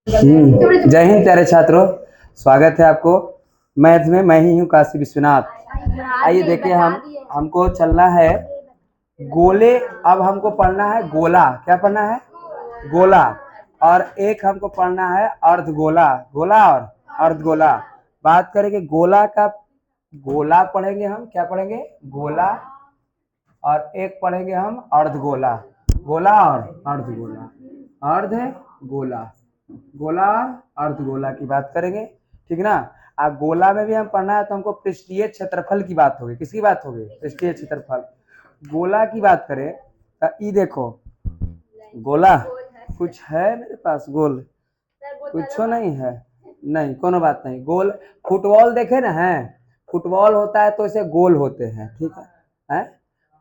जय हिंद प्यारे छात्रों, स्वागत है आपको मैथ में। मैं ही हूँ काशी विश्वनाथ। आइए देखिए, हमको चलना है गोले। अब हमको पढ़ना है गोला। क्या पढ़ना है? गोला। और एक हमको पढ़ना है अर्धगोला। गोला और अर्धगोला। बात करेंगे गोला का। गोला पढ़ेंगे हम। क्या पढ़ेंगे? गोला। और एक पढ़ेंगे हम अर्धगोला। गोला और अर्धगोला। अर्धगोला, गोला और अर्धगोला की बात करेंगे, ठीक ना। गोला में भी हम पढ़ना है तो हमको पृष्ठीय क्षेत्रफल की बात होगी। किसकी बात होगी? पृष्ठीय क्षेत्रफल। गोला की बात करें तो ई देखो, गोला कुछ है मेरे पास? गोल कुछ नहीं है। नहीं, कोनो बात नहीं। गोल फुटबॉल देखे ना है। फुटबॉल होता है तो इसे गोल होते हैं, ठीक है।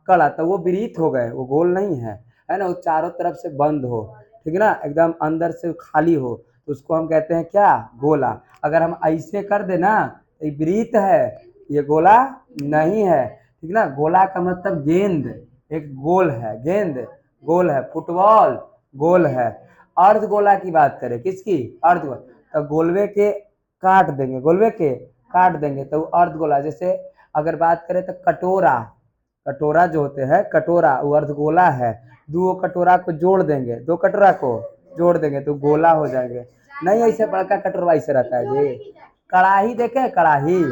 कड़ा तो वो विरीत हो गए, वो गोल नहीं है ना। वो चारों तरफ से बंद हो, ठीक है ना, एकदम अंदर से खाली हो, तो उसको हम कहते हैं क्या? गोला। अगर हम ऐसे कर दे ना तो ये विरीत है, ये गोला नहीं है, ठीक ना। गोला का मतलब गेंद एक गोल है, गेंद गोल है, फुटबॉल गोल है। अर्धगोला की बात करें, किसकी? अर्धगोला। तो गोलवे के काट देंगे, गोलवे के काट देंगे तो अर्धगोला। जैसे अगर बात करें तो कटोरा, कटोरा जो होते हैं, कटोरा वो अर्धगोला है। दो कटोरा को जोड़ देंगे, दो कटोरा को जोड़ देंगे तो गोला हो जाएंगे। नहीं, ऐसे बड़का कटोरा ऐसे रहता है जी। कड़ाही देखे, कड़ाही,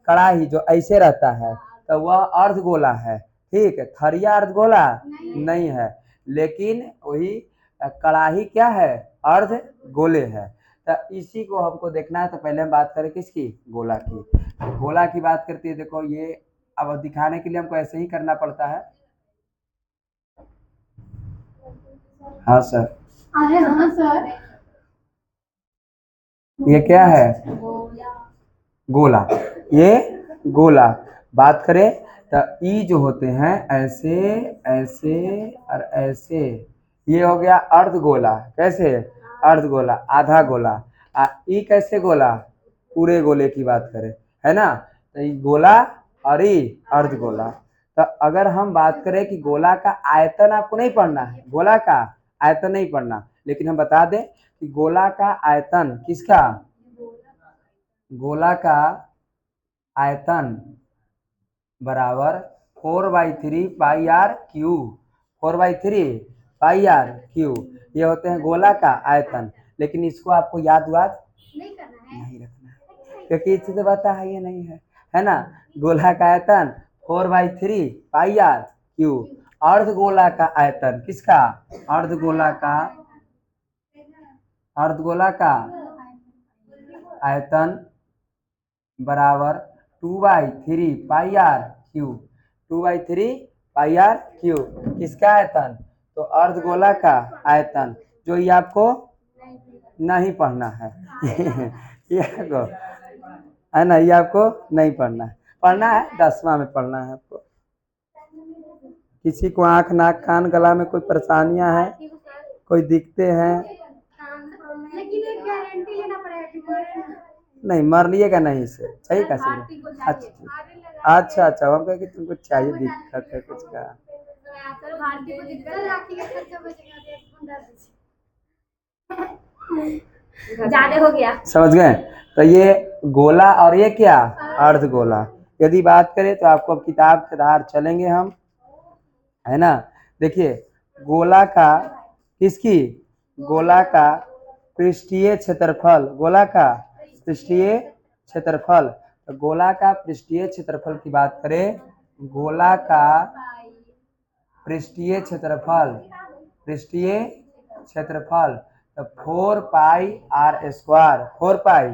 कड़ाही जो ऐसे रहता है तो वह अर्धगोला है, ठीक है। थरिया अर्धगोला नहीं है, लेकिन वही कड़ाही क्या है? अर्धगोले है। तो इसी को हमको देखना है। तो पहले हम बात करें किसकी? गोला की। गोला की बात करती है, देखो ये अब दिखाने के लिए हमको ऐसे ही करना पड़ता है। हाँ सर। हाँ सर। ये क्या है? गोला। ये गोला। बात करें तो ई जो होते हैं ऐसे, ऐसे और ऐसे, ये हो गया अर्धगोला। कैसे? अर्धगोला, आधा गोला। ई कैसे गोला? पूरे गोले की बात करें, है ना। तो ये गोला और ई अर्धगोला। तो अगर हम बात करें कि गोला का आयतन आपको नहीं पढ़ना है, गोला का आयतन नहीं पढ़ना, लेकिन हम बता दें कि गोला का आयतन किसका? गोला का आयतन बराबर 4/3 पाई r क्यू। 4/3 पाई r क्यू, ये होते हैं गोला का आयतन। लेकिन इसको आपको याद नहीं रखना है, क्योंकि इससे तो पता है ये नहीं है ना। गोला का आयतन 4/3 पाई r क्यू। अर्धगोला का आयतन किसका? अर्धगोला का, अर्धगोला का आयतन बराबर 2/3 पाई r क्यू। 2/3 पाई r क्यू किसका आयतन? तो अर्धगोला का आयतन, जो ये आपको नहीं पढ़ना है। ये आपको है ना, ये आपको नहीं पढ़ना है। पढ़ना है 10वां में पढ़ना है आपको। किसी को आंख, नाक, कान, गला में कोई परेशानियां हैं, कोई दिखते हैं? लेकिन एक गारंटी लेना पड़ेगा। नहीं, मर लिएगा नहीं इससे, सही का सही। अच्छा अच्छा अच्छा, हम कहे कि तुमको चाहिए, दिक्कत है कुछ का। ज्यादा हो गया। समझ गए? तो ये गोला और ये क्या? अर्धगोला। यदि बात करें तो आपको अब किताब के आधार चलेंगे हम, है ना। देखिए, गोला का किसकी? गोला का पृष्ठीय क्षेत्रफल। गोला का पृष्ठीय क्षेत्रफल। तो गोला का पृष्ठीय क्षेत्रफल की बात करें, गोला का पृष्ठीय क्षेत्रफल, पृष्ठीय क्षेत्रफल तो 4 पाई r स्क्वायर, 4 पाई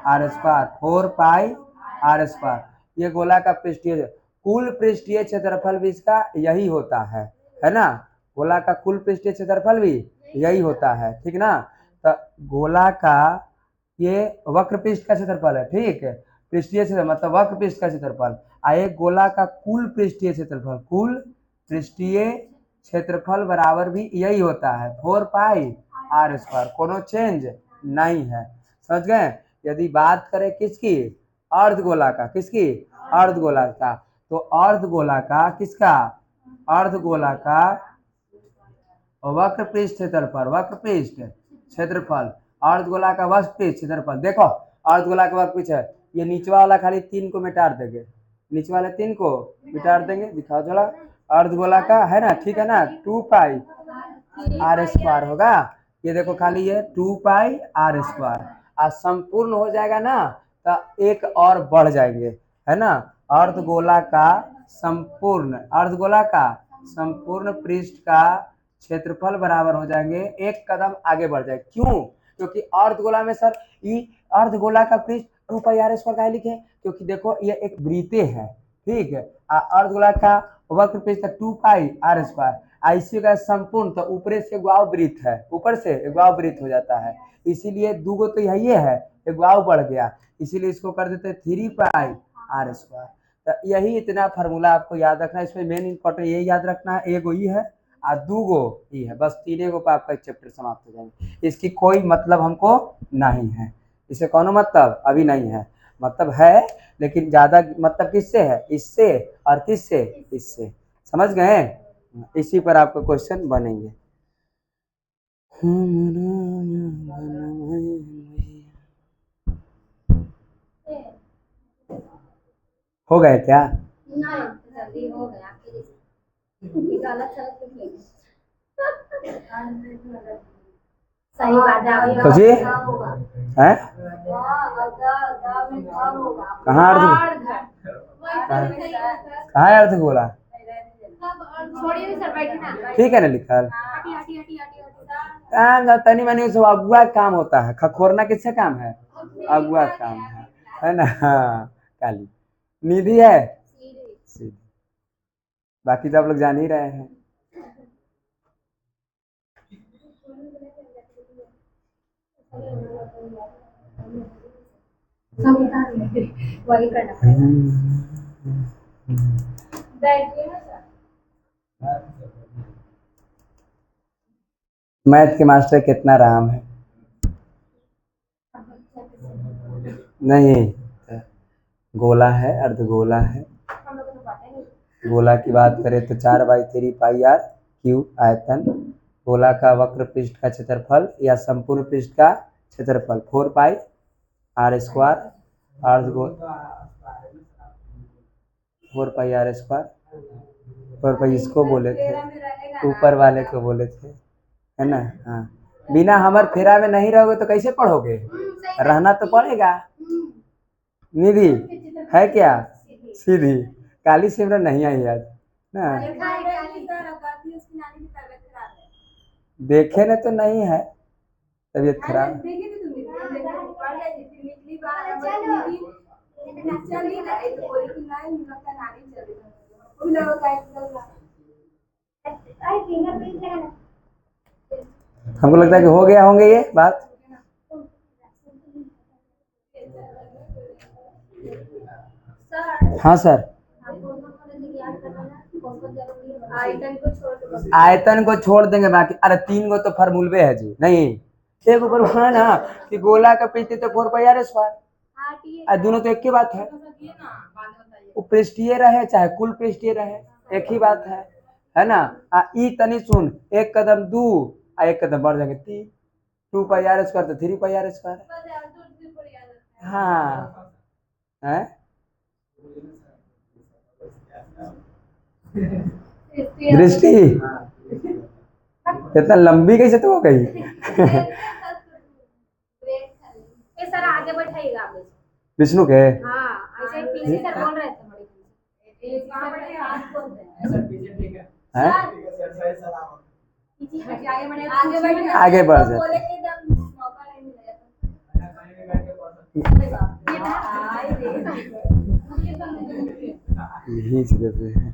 r स्क्वायर, 4 पाई r स्क्वायर। ये गोला का पृष्ठीय, कुल पृष्ठीय क्षेत्रफल भी इसका यही होता है ना। गोला का कुल पृष्ठीय क्षेत्रफल भी यही होता है, ठीक ना। तो गोला का ये वक्र पृष्ठ का क्षेत्रफल है, ठीक है। पृष्ठीय क्षेत्र मतलब वक्र पृष्ठ का क्षेत्रफल। एक गोला का कुल पृष्ठीय क्षेत्रफल, कुल पृष्ठीय क्षेत्रफल बराबर भी यही होता है 4 पाई r स्क्वायर। कोनो चेंज नहीं है, समझ गए। यदि बात करें किसकी? अर्धगोला का। किसकी? अर्धगोला का। तो अर्धगोला का किसका? अर्धगोला का वक्र पृष्ठ क्षेत्रफल, वक्र पृष्ठ क्षेत्रफल अर्धगोला का वक्र पृष्ठ क्षेत्रफल। देखो अर्धगोला का वक्र पृष्ठ है, ये नीचवा वाला खाली 3 को मिटा देंगे, नीचे वाले 3 को मिटा देंगे। दिखाओ जरा, अर्धगोला का है ना, ठीक है ना, 2 पाई आर स्क्वायर होगा। ये देखो खाली ये 2 पाई आर स्क्वायर, और संपूर्ण हो जाएगा ना तो एक और बढ़ जाएंगे, है ना। अर्धगोला का संपूर्ण पृष्ठ का क्षेत्रफल बराबर हो जाएंगे, एक कदम आगे बढ़ जाए। क्यों? क्योंकि अर्धगोला में सर अर्धगोला का पृष्ठ 2 पाई आर स्क्वायर का लिखे, क्योंकि देखो ये एक वृत्त है, ठीक है। अर्धगोला का वक्र पृष्ठ 2 पाई आर स्क्वायर, इसी का संपूर्ण तो ऊपर से ग्वाव वृत्त है, ऊपर से ग्वाव वृत्त हो जाता है, इसीलिए दूगो तो यही है, ग्वाव बढ़ गया, इसीलिए इसको कर देते हैं 3 पाई आर स्क्वायर। तो यही इतना फार्मूला आपको याद रखना है, इसमें मेन इंपॉर्टेंट यही याद रखना है, एगो ही है और दूगो ही है, बस 3 गो पर आपका एक चैप्टर समाप्त हो जाएंगे। इसकी कोई मतलब हमको नहीं है, इसे कौन मतलब अभी नहीं है, मतलब है लेकिन ज्यादा मतलब किससे है, इससे और किससे, इससे, समझ गए। इसी पर आपको क्वेश्चन बनेंगे। हो गए क्या? जल्दी हो गया, सही बात है। सोचिए हैं कहाँ कहाँ है अर्धगोला, ठीक है ना लिखल, तनी मनी सब अगुआ काम होता है, खखोरना किससे काम है, अगुआ काम है ना। हाँ काली निधि है सीधी, बाकी तो आप लोग जान ही रहे हैं। वही करना मैथ के मास्टर कितना राम है, नहीं गोला है, अर्धगोला है। गोला की बात करें तो 4/3 पाई आर क्यूब आयतन, गोला का वक्र पृष्ठ का क्षेत्रफल या संपूर्ण पृष्ठ का क्षेत्रफल 4 पाई आर स्क्वायर, अर्धगोल 4 पाई आर स्क्वायर, 4 पाई इसको बोले थे, ऊपर वाले को बोले थे, है ना। हाँ बिना हमर फेरा में नहीं रहोगे तो कैसे पढ़ोगे, रहना तो पड़ेगा। निधि है क्या सीधी, काली सिमरन नहीं आई आज ना, देखे न तो नहीं है तबीयत खराब। हमको लगता है कि हो गया होंगे ये बात। हाँ सर, आयतन को छोड़ देंगे बाकी, अरे 3 गो तो फार्मूले है जी, नहीं एक ऊपर है ना कि गोला का पृष्ठ तो 4 पाई आर स्क्वायर, दोनों तो एक ही बात है, वो पृष्ठीय रहे चाहे कुल पृष्ठीय रहे एक ही बात है ना। ई तनी सुन, एक कदम 2 एक कदम बढ़ जाएंगे 3, 2 पाई आर स्क्वायर तो 3 पाई आर स्क्वायर। हाँ है दृष्टि इतना लंबी कैसे तो हो गई। सर आगे बैठाइएगा आप विष्णु के, हाँ ऐसे ही पीछे सर बोल रहे थे आगे बढ़ जाते खींच देते हैं।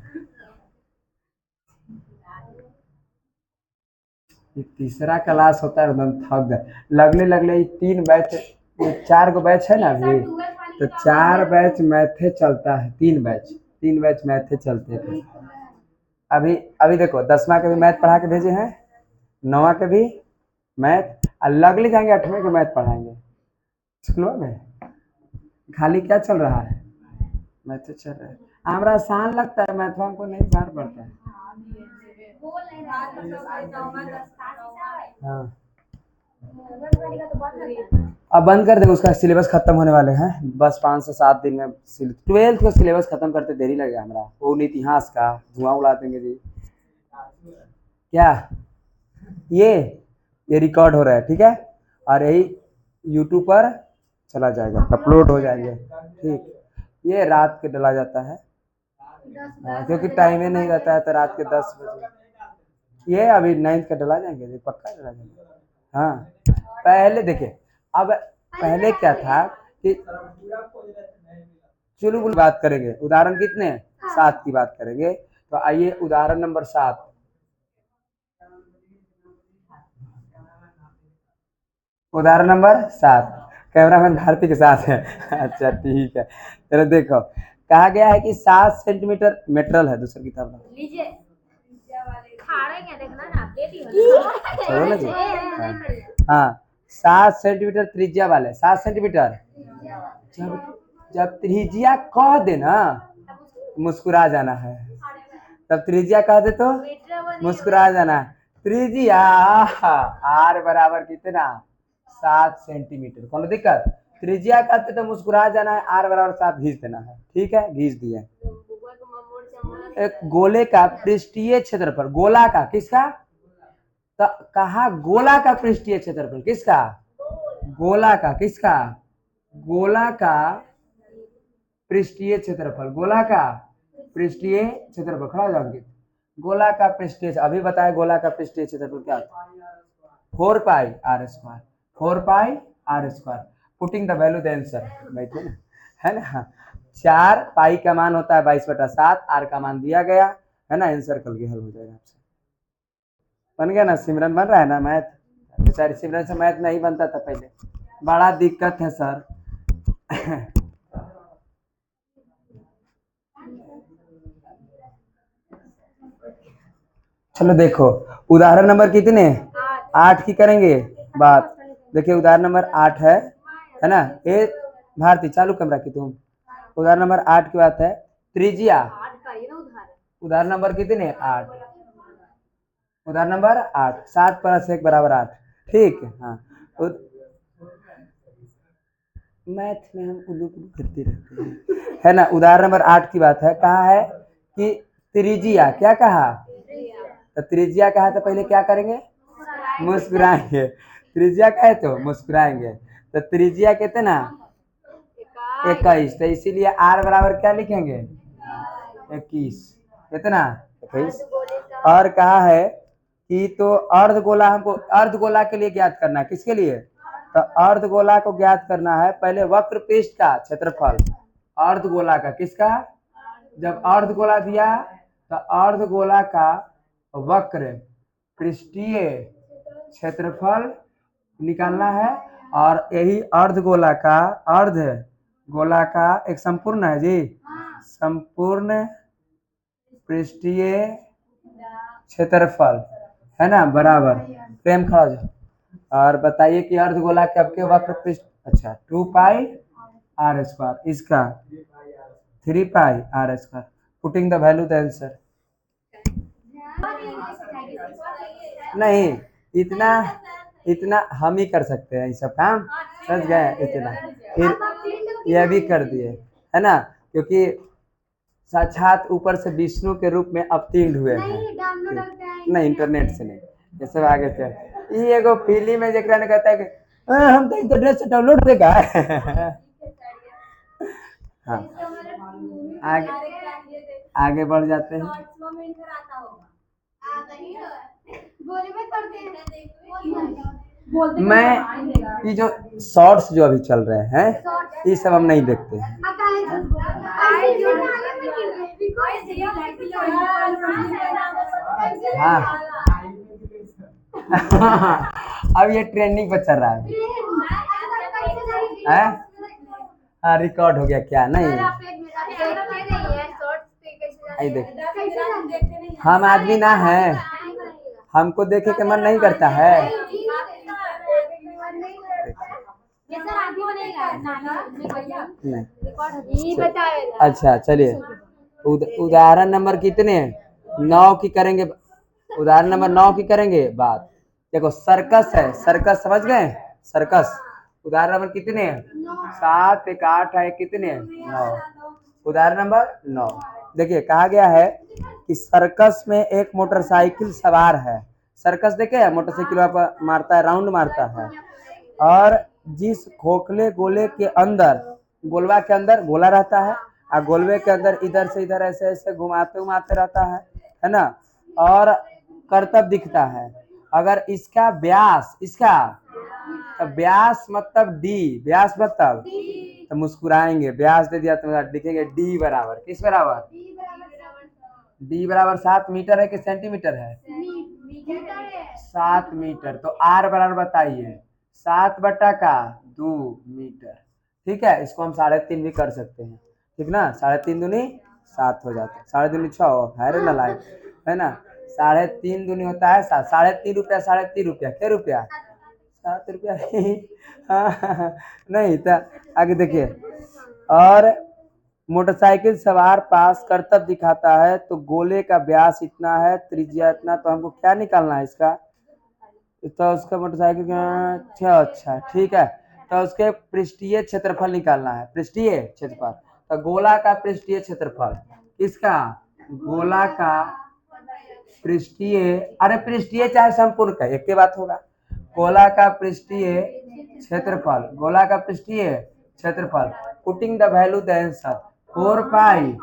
ये तीसरा क्लास होता है, एकदम थक जाए, लगले 3 बैच, 4 गो बैच है ना अभी, तो 4 बैच मैथे चलता है, 3 बैच मैथे चलते थे। अभी अभी देखो 10वां के भी मैथ पढ़ा के भेजे हैं, 9वां के भी मैथ, और लगले जाएंगे 8वें के मैथ पढ़ाएंगे स्कूलों में। खाली क्या चल रहा है, मैथ चल रहा है, हमारा आसान लगता है मैथ, हमको नहीं भार पड़ता है। हाँ आंगनबाड़ी का तो बहुत लगता है। अब बंद कर दे, उसका सिलेबस खत्म होने वाले हैं, बस 5 से 7 दिन में 12th का सिलेबस खत्म करते देरी लगेगा हमारा, वो इतिहास का धुआं उड़ा देंगे जी। क्या ये रिकॉर्ड हो रहा है, ठीक है, और यही यूट्यूब पर चला जाएगा, अपलोड हो जाएंगे, ठीक। ये रात के डला जाता है, क्योंकि टाइम ही नहीं रहता है, तो रात के 10 बजे ये अभी 9th का डला जाएंगे जी, पक्का डला जाएंगे। हाँ पहले देखिए, अब पहले क्या था कि चुलबुल बात करेंगे, उदाहरण कितने 7 की बात करेंगे, तो आइए उदाहरण नंबर 7। उदाहरण नंबर 7 कैमरामैन भारती के साथ है। अच्छा ठीक है, चलो देखो, कहा गया है कि 7 सेंटीमीटर मेट्रल है, दूसरी किताब में लीजिए खा रहे क्या देखना ना, आप दे दी चलो ना जी। हाँ 7 सेंटीमीटर त्रिज्या वाले, 7 सेंटीमीटर, जब जब त्रिज्या कह दे ना मुस्कुरा जाना है, तब त्रिज्या कह दे तो मुस्कुरा जाना है। त्रिज्या आर बराबर कितना 7 सेंटीमीटर, कौन दिक्कत, त्रिज्या कहते तो मुस्कुरा जाना है, आर बराबर 7 घींच देना है, ठीक है, घींच दिए। एक गोले का पृष्ठीय क्षेत्रफल, गोला का किसका, तो कहा गोला का पृष्ठीय क्षेत्रफल किसका, गोला का किसका, गोला का पृष्ठीय क्षेत्रफल, गोला का पृष्ठीय क्षेत्रफल, खड़ा हो जाओगे, गोला का पृष्ठीय, अभी बताए गोला का पृष्ठीय क्षेत्रफल क्या होता है, 4πr², 4πr², putting the value the answer, बैठे ना, है ना, 4 पाई का मान होता है 22/7, आर का मान दिया गया है ना, आंसर कल के हल हो जाएगा आपसे, बन गया ना, सिमरन बन रहा है ना मैथ, बेचारी सिमरन से मैथ नहीं बनता था पहले, बड़ा दिक्कत है सर। चलो देखो, उदाहरण नंबर कितने 8 की करेंगे बात, देखिए उदाहरण नंबर 8 है ना, ए भारती चालू कैमरा की तुम, उदाहरण नंबर 8 की बात है, त्रिज्या, उदाहरण नंबर कितने 8, उदाहरण नंबर 8, 7 + 1 = 8, ठीक है। हाँ मैथ में हम उल्लू करते रहते हैं, है ना, उदाहरण नंबर 8 की बात है, कहा है कि त्रिज्या, क्या कहा, तो त्रिज्या कहा तो पहले क्या करेंगे, मुस्कुराएंगे, त्रिज्या कहे तो मुस्कुराएंगे, तो त्रिज्या कितना 21, तो इसीलिए आर बराबर क्या लिखेंगे 21, कितना 21, और कहा है कि तो अर्धगोला, हमको अर्धगोला के लिए ज्ञात करना है, किसके लिए, तो अर्धगोला को ज्ञात करना है, पहले वक्र पृष्ठ का क्षेत्रफल, अर्धगोला का किसका, जब अर्धगोला दिया तो अर्धगोला का वक्र पृष्ठीय क्षेत्रफल निकालना है, और यही अर्धगोला का एक संपूर्ण है जी, संपूर्ण पृष्ठीय क्षेत्रफल, है ना, बराबर, प्रेम खड़ा हो जाओ, और बताइए कि अर्धगोला के आपके वक्र पृष्ठ, अच्छा 2πr², इसका 3πr², putting the value the answer, नहीं इतना इतना हम ही कर सकते हैं ये सब काम, समझ गए, इतना फिर यह भी कर दिए, है ना, क्योंकि साक्षात ऊपर से विष्णु के रूप में अवतीर्ण हुए हैं, नहीं इंटरनेट से नहीं, ये सब आगे थे, ये एगो फिल्म में जरा ने कहता है कि हम तो इंटरनेट से डाउनलोड देगा। हाँ आगे बढ़ जाते हैं, मैं ये जो शॉर्ट्स जो अभी चल रहे हैं ये सब हम नहीं देखते हैं, हाँ। अब ये ट्रेंडिंग पर चल रहा है, हाँ रिकॉर्ड हो गया क्या, नहीं देख, हम आदमी ना है, हमको देखे के मन नहीं करता है, नहीं अच्छा चलिए, उदाहरण नंबर कितने 9 की करेंगे, उदाहरण नंबर 9 की करेंगे बात, देखो सर्कस है, सर्कस समझ गए, सर्कस। उदाहरण नंबर कितने हैं? 7, 1 8 है, कितने हैं? 9। उदाहरण नंबर 9। देखिए कहा गया है कि सर्कस में एक मोटरसाइकिल सवार है। सर्कस देखे मोटरसाइकिल पर मारता है, राउंड मारता है, और जिस खोखले गोले के अंदर, गोलवा के अंदर गोला रहता है, और गोलवे के अंदर इधर से इधर ऐसे ऐसे घुमाते घुमाते रहता है ना, और करतब दिखता है। अगर इसका व्यास, इसका तो व्यास मतलब डी, व्यास मतलब तो मुस्कुराएंगे, व्यास दे दिया तो लिखेंगे डी बराबर, किस बराबर? डी बराबर 7 मीटर है कि सेंटीमीटर है? 7 मीटर। तो आर बराबर बताइए, 7/2 मीटर। ठीक है, इसको हम 3.5 भी कर सकते हैं, ठीक ना, 3.5 दूनी 7 हो जाता है, 3.5 दूनी 6 है रे नालायक, है ना। 3.5 दूनी होता है 7, 3.5 रुपया, 3.5 रुपया, क्या रुपया? 7 रुपया हाँ, नहीं तो आगे देखिए, और मोटरसाइकिल सवार पास करतब दिखाता है, तो गोले का व्यास इतना है, त्रिज्या इतना, तो हमको क्या निकालना है इसका? तो उसका मोटरसाइकिल का अच्छा ठीक है, तो उसके पृष्ठीय क्षेत्रफल निकालना है, पृष्ठीय क्षेत्रफल। तो गोला का पृष्ठीय क्षेत्रफल, किसका? गोला का पृष्ठीय, अरे पृष्ठीय चाहे संपूर्ण का एक के बात होगा। गोला का पृष्ठीय क्षेत्रफल, गोला का पृष्ठीय क्षेत्रफल, putting the value the answer 4 pi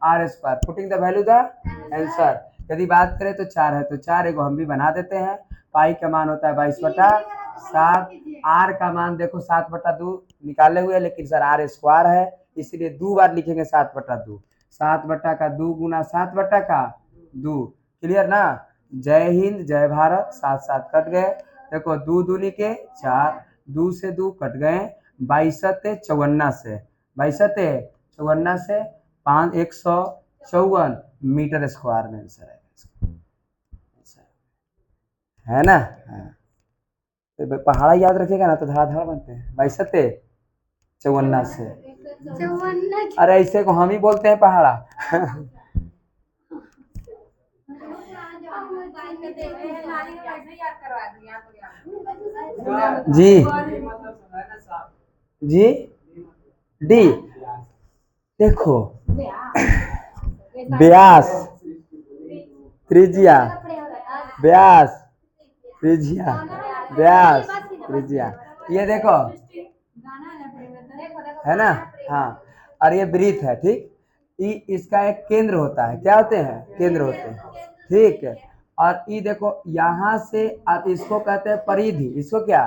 r square, putting the value the answer. यदि बात करें तो 4 है, तो 4 एगो हम भी बना देते हैं। पाई का मान होता है 22/7, आर का मान देखो 7/2 निकाले हुए, लेकिन सर आर स्क्वायर है, इसलिए 2 बार लिखेंगे 7/2, 7/2 गुना 7/2। क्लियर ना? जय हिंद, जय भारत, 7 कट गए। देखो 2 दूनी के 4, 2 से 2 कट गए, 22/54 से, 22/54 से 154 मीटर स्क्वायर में आंसर है ना। हाँ। तो पहाड़ा याद रखिएगा ना तो धड़ाधड़ बनते हैं, 22/54 से। अरे ऐसे को हम ही बोलते हैं पहाड़ा जी जी डी, देखो व्यास, त्रिज्या, व्यास, त्रिज्या, व्यास, त्रिज्या, ये देखो है ना। हाँ, और ये वृत्त है, ठीक। इसका एक केंद्र होता है, क्या होते हैं? केंद्र होते हैं, ठीक है। और ये देखो यहाँ से, और इसको कहते हैं परिधि, इसको क्या?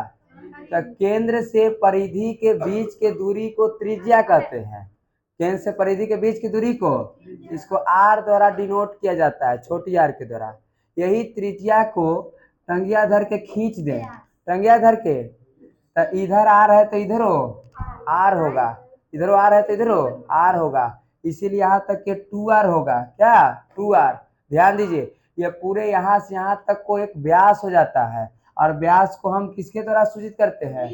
तो केंद्र से परिधि के बीच के दूरी को त्रिज्या कहते हैं। केंद्र से परिधि के बीच की दूरी को, इसको आर द्वारा डिनोट किया जाता है, छोटी आर के द्वारा। यही त्रिज्या को टंगिया धर के खींच दें, टंगिया धर के, तो इधर आर है तो इधर हो आर होगा, इधर आर है तो इधर हो आर होगा, इसीलिए यहाँ तक के 2r होगा, क्या? 2r। ध्यान दीजिए, ये पूरे यहाँ से यहाँ तक को एक व्यास हो जाता है, और व्यास को हम किसके द्वारा सूचित करते हैं?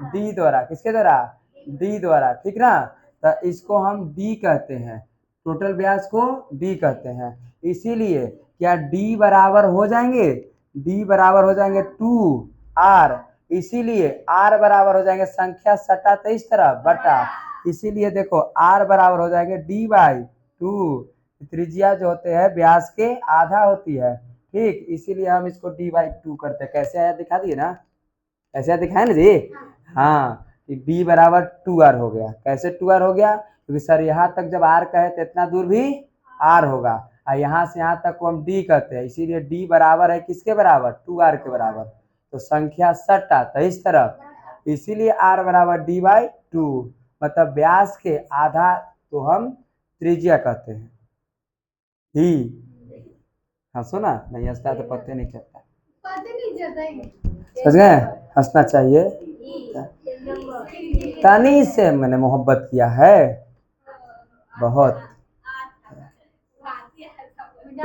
डी द्वारा। किसके द्वारा? डी द्वारा, ठीक ना। तो इसको हम डी कहते हैं, टोटल व्यास को डी कहते हैं। इसीलिए क्या डी बराबर हो जाएंगे? डी बराबर हो जाएंगे 2r, इसीलिए r बराबर हो जाएंगे संख्या सटा तो इस तरफ बटा, इसीलिए देखो r बराबर हो जाएंगे d/2। त्रिज्या जो होते हैं व्यास के आधा होती है, ठीक, इसीलिए हम इसको d/2 करते हैं। कैसे आया दिखा दिए ना, ऐसे दिखाए ना जी। हाँ, d बराबर 2r हो गया। कैसे 2r हो गया? क्योंकि सर यहाँ तक जब r कहे तो इतना दूर भी r होगा, और यहाँ से यहाँ तक को हम d कहते हैं, इसीलिए d बराबर है किसके बराबर? 2r के बराबर। तो संख्या सटा तो इस तरफ, इसीलिए r बराबर d/2, मतलब व्यास के आधा तो हम त्रिज्या कहते हैं। ही हंसो ना, नहीं हंसता तो पता नहीं चलता, समझ गए? हंसना चाहिए। तानी से मैंने मोहब्बत किया है बहुत,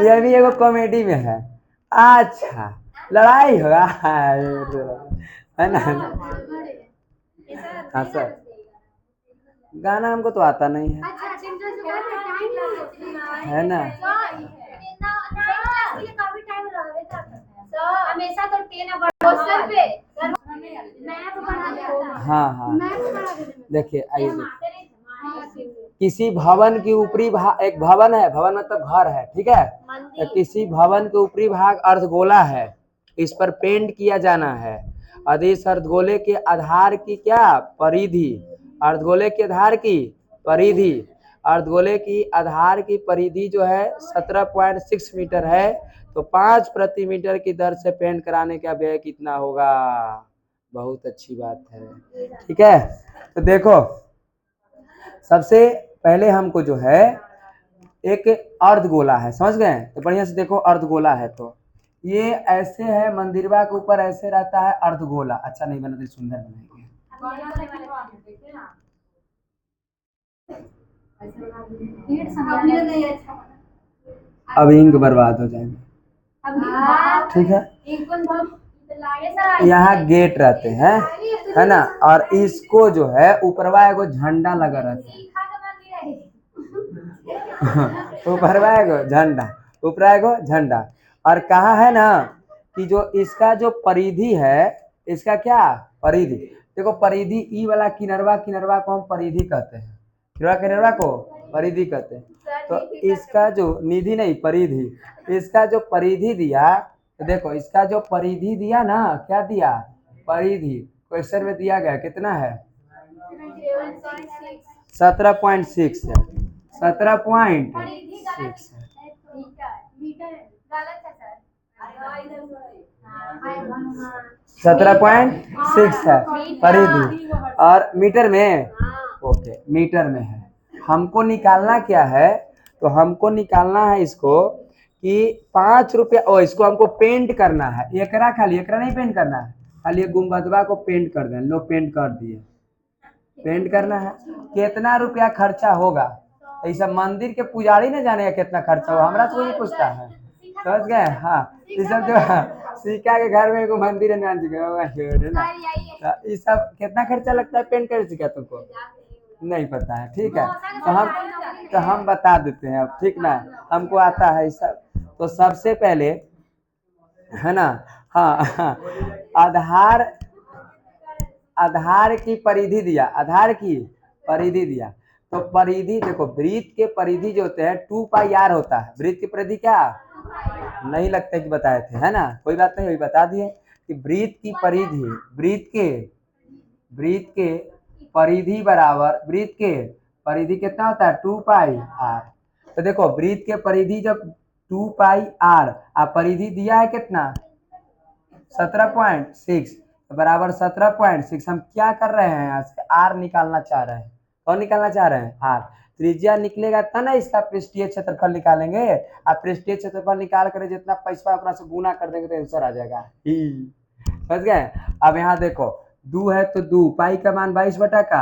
ये भी एगो कॉमेडी में है। अच्छा, लड़ाई होगा है ना। हाँ सर, गाना हमको तो आता नहीं है, है ना। हमेशा तो टेन क्वेश्चन पे मैप बना देता है। हाँ हाँ मैप बना देते हैं। देखिए आइए देखिए। हाँ, किसी भवन की ऊपरी भाग, एक भवन है, भवन मतलब घर है, ठीक है। तो किसी भवन के ऊपरी भाग अर्धगोला है, इस पर पेंट किया जाना है। और इस अर्धगोले के आधार की क्या परिधि, अर्धगोले के आधार की परिधि, अर्धगोले की आधार की परिधि जो है 17.6 मीटर है। तो 5 प्रति मीटर की दर से पेंट कराने का व्यय कितना होगा। बहुत अच्छी बात है, ठीक है। तो देखो सबसे पहले हमको जो है एक अर्धगोला है, समझ गए। तो बढ़िया से देखो अर्धगोला है, तो ये ऐसे है, मंदिरवा के ऊपर ऐसे रहता है अर्धगोला। अच्छा नहीं बना तो सुंदर बनाएंगे। अब इंक बर्बाद हो जाएंगे, ठीक है। यहाँ गेट रहते हैं, है ना। और इसको जो है ऊपरवा एगो झंडा लगा रहता है, ऊपरवा एगो झंडा, ऊपरा एगो झंडा। और कहा है ना कि जो इसका जो परिधि है, इसका क्या परिधि, देखो परिधि ई वाला किनरवा, किनरवा को हम परिधि कहते हैं, किनरवा किनरवा को परिधि कहते हैं। तो इसका जो निधि नहीं परिधि, इसका जो परिधि दिया, तो देखो इसका जो परिधि दिया ना, क्या दिया परिधि, क्वेश्चन में दिया गया कितना है 17.6 है, 17.6 है। 17.6 है परिधि, और मीटर में, ओके मीटर में है। हमको निकालना क्या है, तो हमको निकालना है इसको कि 5 रुपया, ओ इसको हमको पेंट करना है, एकरा खाली, एकरा नहीं पेंट करना है, खाली ये गुम्बदवा को पेंट कर दें। लो पेंट कर दिए, पेंट करना है। कितना रुपया खर्चा होगा, ये सब मंदिर के पुजारी न जाने कितना खर्चा होगा, हमरा से वही पूछता है, समझ गए। हाँ ये सब जो सिक्का के घर में एगो मंदिर है ना, ये सब कितना खर्चा लगता है पेंट कर सिक्का, तुमको नहीं पता है, ठीक है। तो हम बता देते हैं अब, ठीक ना, हमको आता है सब। तो सबसे पहले है ना, हाँ आधार, आधार की परिधि दिया, आधार की परिधि दिया। तो परिधि देखो, वृत्त के परिधि जो होते हैं 2 पाई आर होता है। वृत्त की परिधि क्या नहीं लगता कि बताए थे, है ना, कोई बात नहीं, वही बता दिए कि वृत्त की परिधि, वृत्त के परिधि बराबर, वृत्त के परिधि कितना होता है 2 पाई आर। तो देखो वृत्त के परिधि जब 2 पाई आर, आप परिधि दिया है कितना 17.6 बराबर 17.6। हम क्या कर रहे हैं, यहाँ से आर निकालना चाह रहे हैं। कौन निकालना चाह रहे हैं, आर। त्रिज्या निकलेगा तब ना इसका पृष्ठीय क्षेत्रफल निकालेंगे। आप पृष्ठीय क्षेत्रफल निकाल कर जितना पैसा उतना से गुना कर देंगे तो आंसर आ जाएगा, समझ गए। अब यहाँ देखो 2 है तो 2 पाई का मान 22 बटा का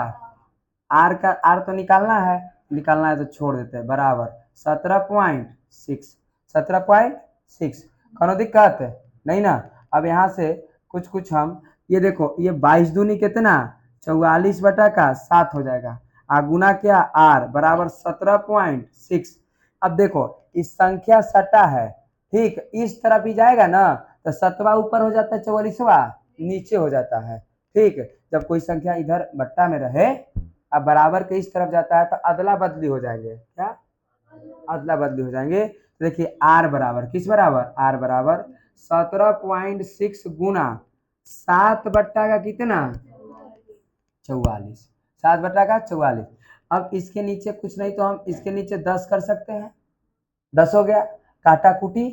आर का, आर तो निकालना है तो छोड़ देते हैं, बराबर 17.6, 17.6। कोनो दिक्कत नहीं ना। अब यहाँ से कुछ हम ये देखो, ये 22 दूनी कितना 44 बटा का 7 हो जाएगा, गुना क्या आर बराबर 17.6। अब देखो इस संख्या सटा है, ठीक, इस तरफ ही जाएगा ना, तो 7वां ऊपर हो जाता है, 44वां नीचे हो जाता है, ठीक। जब कोई संख्या इधर बट्टा में रहे, अब बराबर के इस तरफ जाता है तो अदला बदली हो जाएंगे, क्या अदला बदली हो जाएंगे। तो देखिए आर बराबर किस बराबर, आर बराबर 17.6 गुना 7 बट्टा का कितना 44, 7 बट्टा का 44। अब इसके नीचे कुछ नहीं तो हम इसके नीचे 10 कर सकते हैं, 10 हो गया। काटा कुटी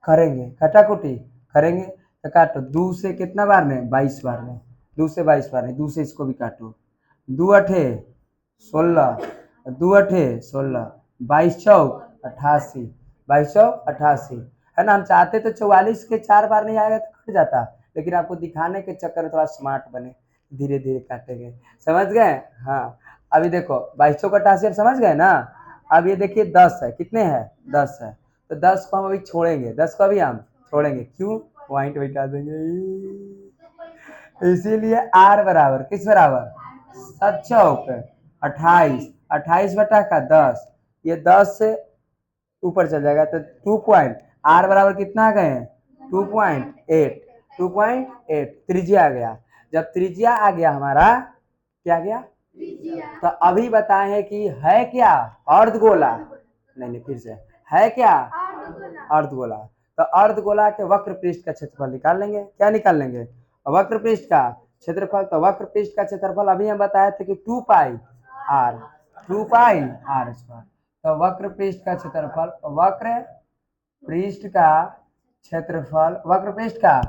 करेंगे, काटा कुटी करेंगे तो काटो 2 से कितना बार में 22 बार में, 2 से 22 बार में, 2 से इसको भी काटो, 2 अठे 16, 2 अठे 16, 22 चौक 88, 22 चौक 88, है ना। हम चाहते तो 44 के 4 बार नहीं आएगा तो कट जाता, लेकिन आपको दिखाने के चक्कर में थोड़ा स्मार्ट बने, धीरे धीरे काटेंगे, समझ गए। हाँ अभी देखो 22 चौक 88 अब समझ गए ना। अब ये देखिए 10 है, कितने हैं 10 है, तो 10 को हम अभी छोड़ेंगे, 10 को अभी हम छोड़ेंगे, क्यों पॉइंट बैठा देंगे, इसीलिए आर बराबर किस बराबर 7 चौक 28, 28 बटा का 10, ये 10 से ऊपर चल जाएगा तो 2 पॉइंट, आर बराबर कितना आ गए 2.8 2.8 त्रिज्या आ गया। जब त्रिज्या आ गया हमारा, क्या आ गया? तो अभी बताएं कि है क्या अर्धगोला? नहीं, फिर से है क्या अर्धगोला? तो अर्धगोला के वक्र पृष्ठ का क्षेत्रफल निकाल लेंगे। क्या निकाल लेंगे? वक्र पृष्ठ का क्षेत्रफल। तो वक्र पृष्ठ का क्षेत्रफल अभी हम बताए थे कि 2 पाई आर स्क्वायर। तो वक्र पृष्ठ का क्षेत्रफल, वक्र पृष्ठ का क्षेत्रफल, वक्र पृष्ठ का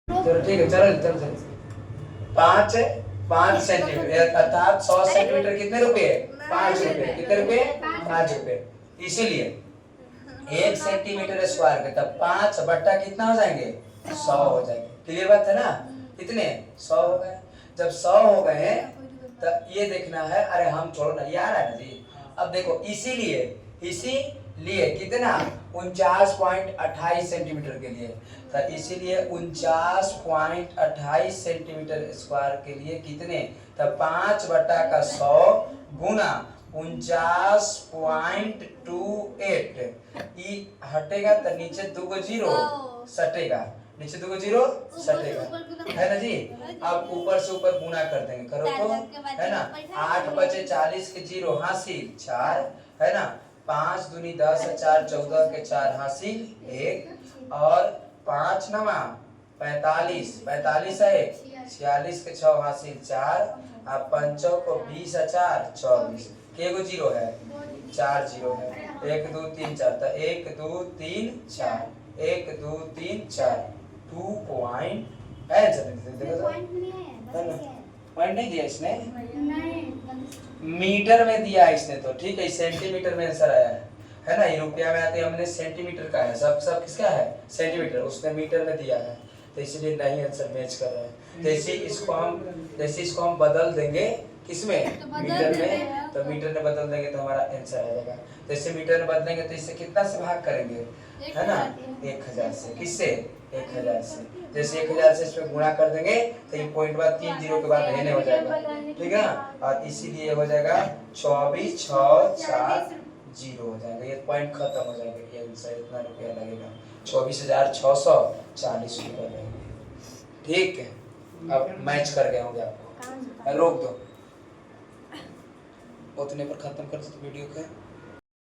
चलो ठीक है, चलो चलो चलो 5 अर्थात 100 सेंटीमीटर कितने रुपए? 5 रुपए। कितने रुपए? 5 रुपए। इसीलिए 1 सेंटीमीटर स्क्वायर के तब 5 बट्टा कितना हो जाएंगे? 100 हो जाएंगे। क्लियर बात है ना? कितने? 100 हो गए। जब 100 हो गए तब ये देखना है, अरे हम छोड़ो ना, ये आ रहा है ना जी। अब देखो, इसीलिए कितना? 49.28 सेंटीमीटर के लिए। तो इसीलिए 49.28 सेंटीमीटर स्क्वायर के लिए कितने? तो 5 बटा का 100 गुना 49.28। ई हटेगा तो नीचे 2 जीरो सटेगा, नीचे 2 जीरो सटेगा, है ना जी। अब ऊपर से ऊपर गुना कर देंगे, करो तो, है ना। 8 बचे 40 के जीरो हासिल 4, है ना। 5 दूनी 10, 4 14 के 4 हासिल 1, और 5 नवा 45, 45 है 46 के 6 हासिल 4, अब 5 को 20 4 24 के गो जीरो है? 4 जीरो है। 1 2 3 4, तो 1 2 3 4, 1 2 3 4, 2 पॉइंट है। पॉइंट नहीं दिया इसने, मीटर में दिया इसने, तो ठीक है। सेंटीमीटर में आंसर आया है ना। ये रुपया में आते हमने सेंटीमीटर का है, सब किसका है? सेंटीमीटर। उसने मीटर में दिया है, तो इसलिए नहीं आंसर मैच कर रहा है। जैसे इसको हम बदल देंगे किसमें? तो मीटर में। तो मीटर में बदल देंगे तो हमारा आंसर आ जाएगा। जैसे मीटर में बदलेंगे तो इससे कितना से भाग करेंगे, है ना? 1000 से। किससे? 1000 से। जैसे 1000 से इसमें गुणा कर देंगे तो ये पॉइंट बाद 3 जीरो के बाद रहने हो जाएगा, ठीक है ना। और इसीलिए हो जाएगा 24 6 4 जीरो हो जाएगा। ये पॉइंट खत्म हो जाएगा। ये आंसर इतना रुपया लगेगा, 24,640 रुपये लगेंगे। ठीक है, अब मैच कर गए होंगे आपको। रोक दो। उतने पर ख़त्म कर देते वीडियो का।